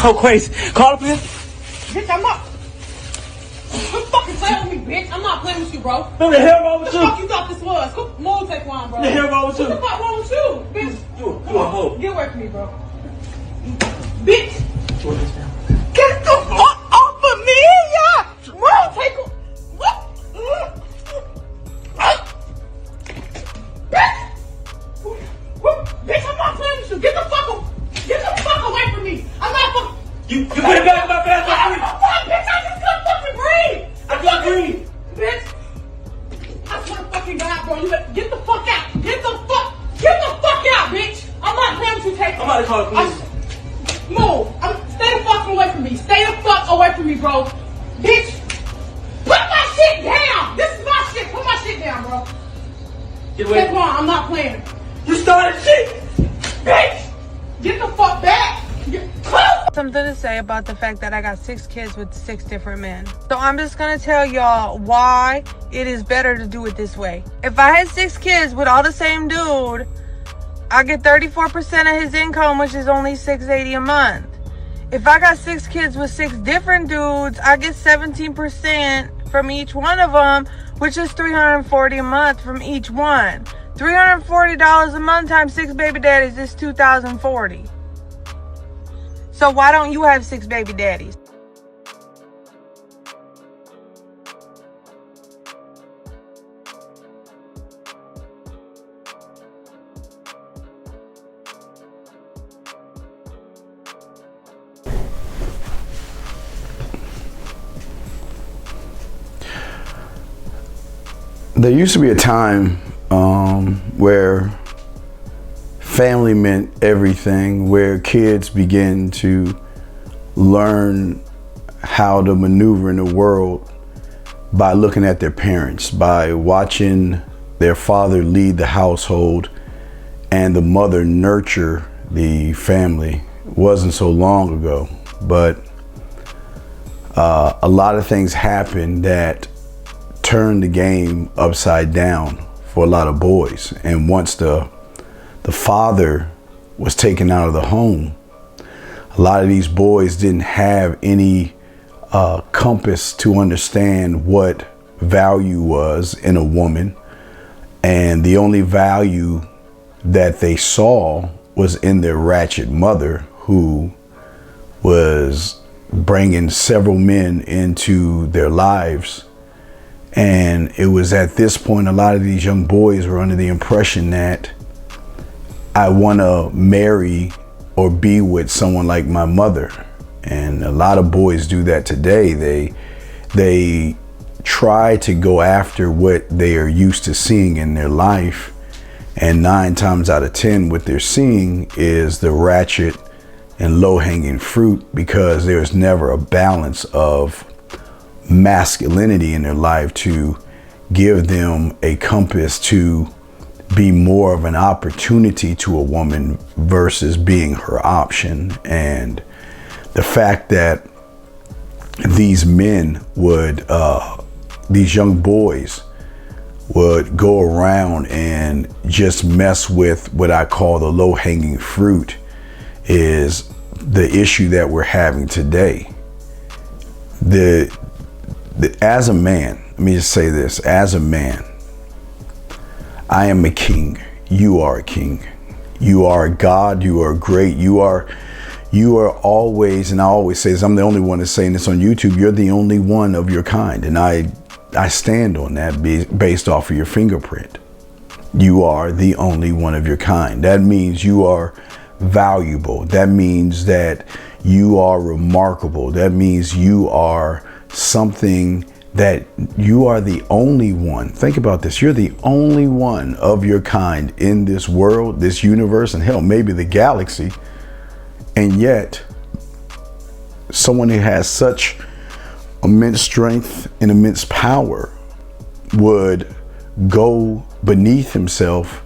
So crazy. Call the police. Bitch, I'm not. Quit fucking playing with me, bitch. I'm not playing with you, bro. What the hell wrong with you? What the fuck you thought this was? Come on, take one, bro. What the hell wrong with you? What the fuck wrong with you, bitch? You a hoe. Get away from me, bro. Bitch. Get the fuck off of me, yeah. Bro, take him. What? Bitch, I'm not playing with you. Get the fuck away from me. I'm not fucking. You put it back in my pants. Bitch, I just couldn't fucking breathe. I can't breathe. Bitch, I swear to fucking God, bro. You better get the fuck out. Get the fuck out, bitch. I'm not playing with you, take. I'm about to call the police. Move. Stay the fuck away from me. Stay the fuck away from me, bro. Bitch, put my shit down. This is my shit. Put my shit down, bro. Get away. Take one. I'm not playing. You started shit. Bitch, get the fuck back. Something to say about the fact that I got 6 kids with 6 different men. So I'm just gonna tell y'all why it is better to do it this way. If I had 6 kids with all the same dude, I get 34% of his income, which is only $680 a month. If I got 6 kids with 6 different dudes, I get 17% from each one of them, which is $340 a month from each one. $340 a month times 6 baby daddies is $2,040. So why don't you have 6 baby daddies? There used to be a time where family meant everything, where kids begin to learn how to maneuver in the world by looking at their parents, by watching their father lead the household and the mother nurture the family. It wasn't so long ago, but a lot of things happened that turned the game upside down for a lot of boys. And once the father was taken out of the home, a lot of these boys didn't have any compass to understand what value was in a woman. And the only value that they saw was in their ratchet mother, who was bringing several men into their lives. And it was at this point, a lot of these young boys were under the impression that I want to marry or be with someone like my mother. And a lot of boys do that today. They try to go after what they are used to seeing in their life. And 9 times out of 10, what they're seeing is the ratchet and low-hanging fruit, because there's never a balance of masculinity in their life to give them a compass to be more of an opportunity to a woman versus being her option. And the fact that these men would, these young boys would go around and just mess with what I call the low-hanging fruit is the issue that we're having today. As a man, let me just say this, as a man, I am a king. You are a king. You are a God. You are great. You are always, and I always say this, I'm the only one that's saying this on YouTube, you're the only one of your kind. And I stand on that based off of your fingerprint. You are the only one of your kind. That means you are valuable. That means that you are remarkable. That means you are something that you are the only one. Think about this. You're the only one of your kind in this world, this universe, and hell, maybe the galaxy. And yet, someone who has such immense strength and immense power would go beneath himself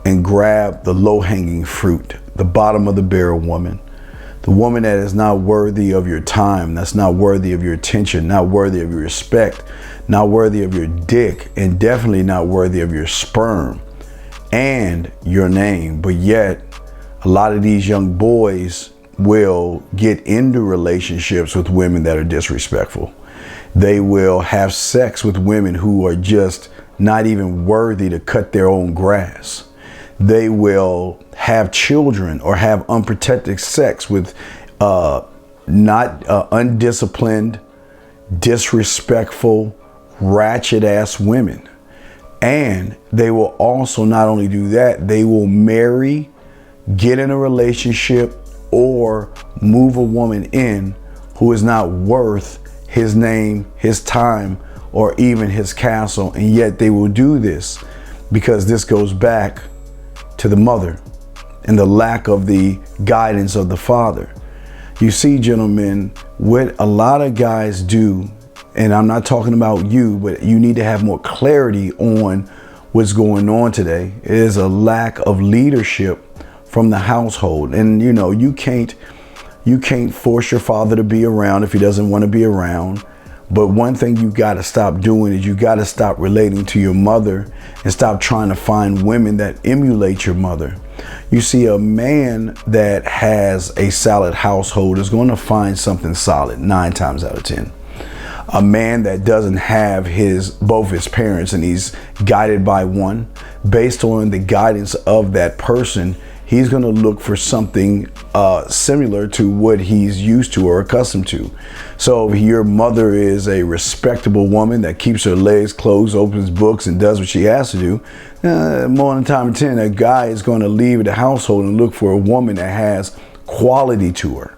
and grab the low-hanging fruit, the bottom of the barrel woman, the woman that is not worthy of your time, that's not worthy of your attention, not worthy of your respect, not worthy of your dick, and definitely not worthy of your sperm and your name. But yet, a lot of these young boys will get into relationships with women that are disrespectful. They will have sex with women who are just not even worthy to cut their own grass. They will have children or have unprotected sex with undisciplined, disrespectful, ratchet ass women. And they will also not only do that, they will marry, get in a relationship, or move a woman in who is not worth his name, his time, or even his castle. And yet they will do this because this goes back to the mother and the lack of the guidance of the father. You see, gentlemen, what a lot of guys do, and I'm not talking about you, but you need to have more clarity on what's going on today, is a lack of leadership from the household. And you know, you can't force your father to be around if he doesn't want to be around. But one thing you got to stop doing is you got to stop relating to your mother and stop trying to find women that emulate your mother. You see, a man that has a solid household is going to find something solid 9 times out of 10. A man that doesn't have both his parents and he's guided by one, based on the guidance of that person, he's going to look for something similar to what he's used to or accustomed to. So if your mother is a respectable woman that keeps her legs closed, opens books, and does what she has to do, more than time than 10, a guy is going to leave the household and look for a woman that has quality to her.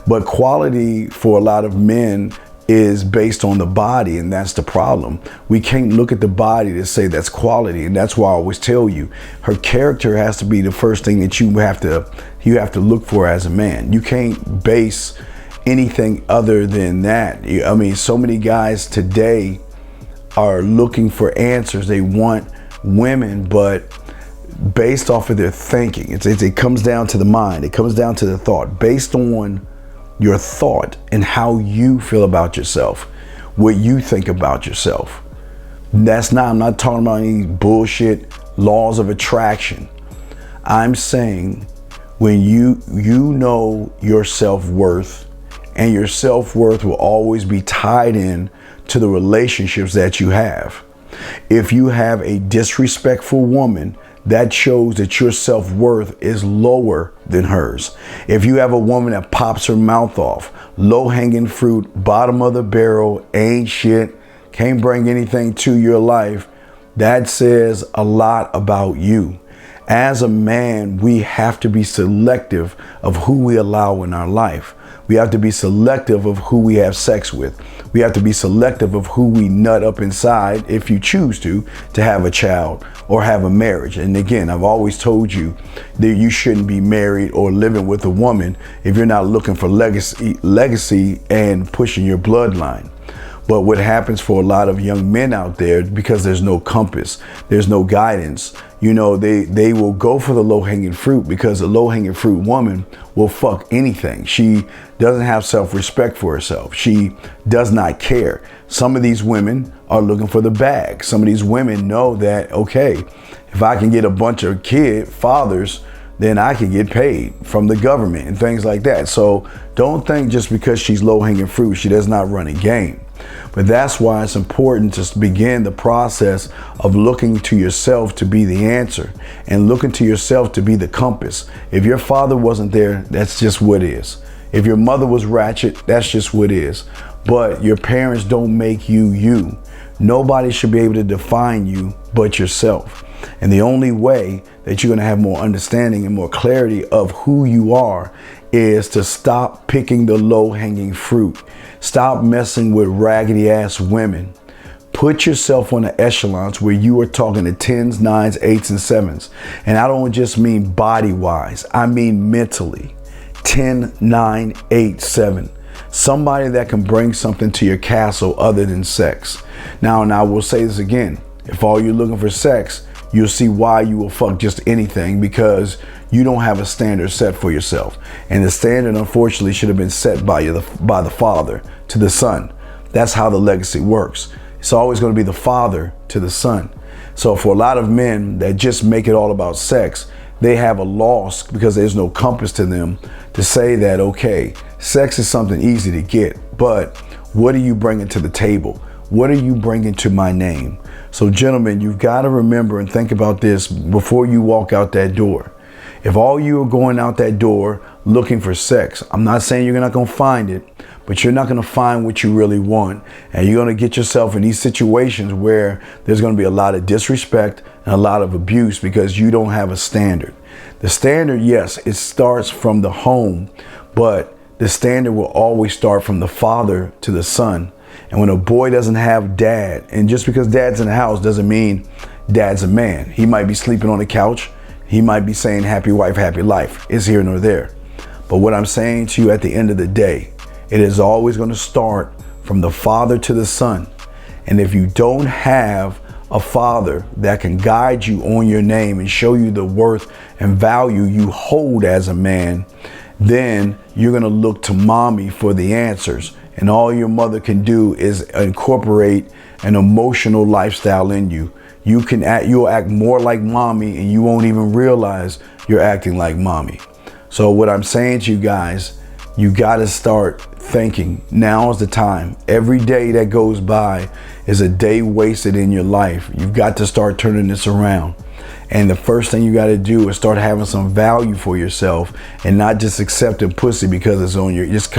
But quality for a lot of men is based on the body, and that's the problem. We can't look at the body to say that's quality, and that's why I always tell you, her character has to be the first thing that you have to look for as a man. You can't base anything other than that. I mean, so many guys today are looking for answers. They want women, but based off of their thinking. It comes down to the mind. It comes down to the thought. Based on your thought and how you feel about yourself, what you think about yourself. I'm not talking about any bullshit laws of attraction. I'm saying when you know your self-worth, and your self-worth will always be tied in to the relationships that you have. If you have a disrespectful woman, that shows that your self-worth is lower than hers. If you have a woman that pops her mouth off, low-hanging fruit, bottom of the barrel, ain't shit, can't bring anything to your life, that says a lot about you. As a man, we have to be selective of who we allow in our life. We have to be selective of who we have sex with. We have to be selective of who we nut up inside, if you choose to have a child or have a marriage. And again, I've always told you that you shouldn't be married or living with a woman if you're not looking for legacy and pushing your bloodline. But what happens for a lot of young men out there, because there's no compass, there's no guidance, you know, they will go for the low-hanging fruit, because a low-hanging fruit woman will fuck anything. She doesn't have self-respect for herself. She does not care. Some of these women are looking for the bag. Some of these women know that, okay, if I can get a bunch of fathers, then I can get paid from the government and things like that. So don't think just because she's low-hanging fruit, she does not run a game. But that's why it's important to begin the process of looking to yourself to be the answer, and looking to yourself to be the compass. If your father wasn't there, that's just what it is. If your mother was ratchet, that's just what it is. But your parents don't make you you. Nobody should be able to define you but yourself. And the only way that you're going to have more understanding and more clarity of who you are is to stop picking the low-hanging fruit. Stop messing with raggedy ass women. Put yourself on the echelons where you are talking to 10s, 9s, 8s, and 7s. And I don't just mean body-wise. I mean mentally. 10, 9, 8, 7. Somebody that can bring something to your castle other than sex. Now, and I will say this again. If all you're looking for sex, you'll see why you will fuck just anything, because you don't have a standard set for yourself. And the standard, unfortunately, should have been set by the father to the son. That's how the legacy works. It's always going to be the father to the son. So for a lot of men that just make it all about sex, they have a loss because there's no compass to them to say that, okay, sex is something easy to get, but what are you bringing to the table? What are you bringing to my name? So gentlemen, you've got to remember and think about this before you walk out that door. If all you are going out that door looking for sex, I'm not saying you're not going to find it, but you're not going to find what you really want. And you're going to get yourself in these situations where there's going to be a lot of disrespect and a lot of abuse because you don't have a standard. The standard, yes, it starts from the home, but the standard will always start from the father to the son. And when a boy doesn't have dad, and just because dad's in the house doesn't mean dad's a man. He might be sleeping on the couch. He might be saying happy wife, happy life. It's here nor there. But what I'm saying to you at the end of the day, it is always going to start from the father to the son. And if you don't have a father that can guide you on your name and show you the worth and value you hold as a man, then you're going to look to mommy for the answers. And all your mother can do is incorporate an emotional lifestyle in you. You'll act more like mommy and you won't even realize you're acting like mommy. So what I'm saying to you guys, you got to start thinking now is the time. Every day that goes by is a day wasted in your life. You've got to start turning this around. And the first thing you got to do is start having some value for yourself and not just accepting pussy because it's on your, just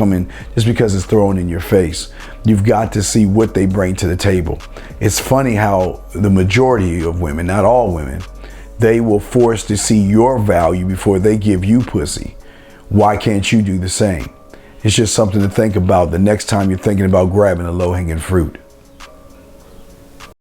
because it's thrown in your face. You've got to see what they bring to the table. It's funny how the majority of women, not all women, they will force to see your value before they give you pussy. Why can't you do the same? It's just something to think about the next time you're thinking about grabbing a low-hanging fruit.